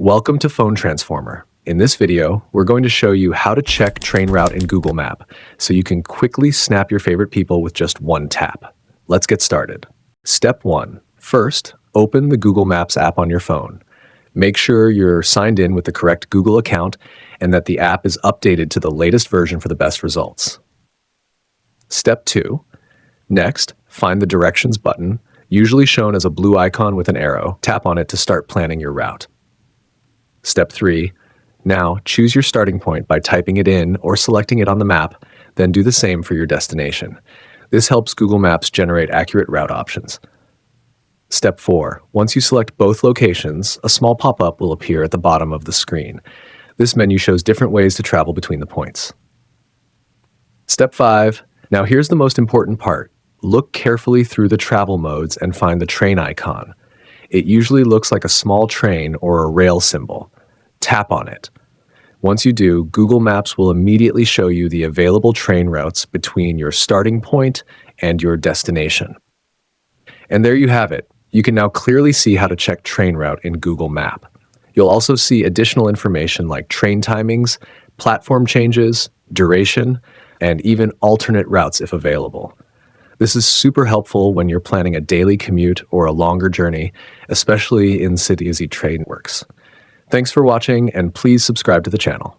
Welcome to Phone Transformer. In this video, we're going to show you how to check train route in Google Map so you can quickly snap your favorite people with just one tap. Let's get started. Step 1. First, open the Google Maps app on your phone. Make sure you're signed in with the correct Google account and that the app is updated to the latest version for the best results. Step 2. Next, find the Directions button, usually shown as a blue icon with an arrow. Tap on it to start planning your route. Step 3. Now, choose your starting point by typing it in or selecting it on the map, then do the same for your destination. This helps Google Maps generate accurate route options. Step 4. Once you select both locations, a small pop-up will appear at the bottom of the screen. This menu shows different ways to travel between the points. Step 5. Now here's the most important part. Look carefully through the travel modes and find the train icon. It usually looks like a small train or a rail symbol. Tap on it. Once you do, Google Maps will immediately show you the available train routes between your starting point and your destination. And there you have it. You can now clearly see how to check train route in Google Map. You'll also see additional information like train timings, platform changes, duration, and even alternate routes if available. This is super helpful when you're planning a daily commute or a longer journey, especially in cities train works. Thanks for watching, and please subscribe to the channel.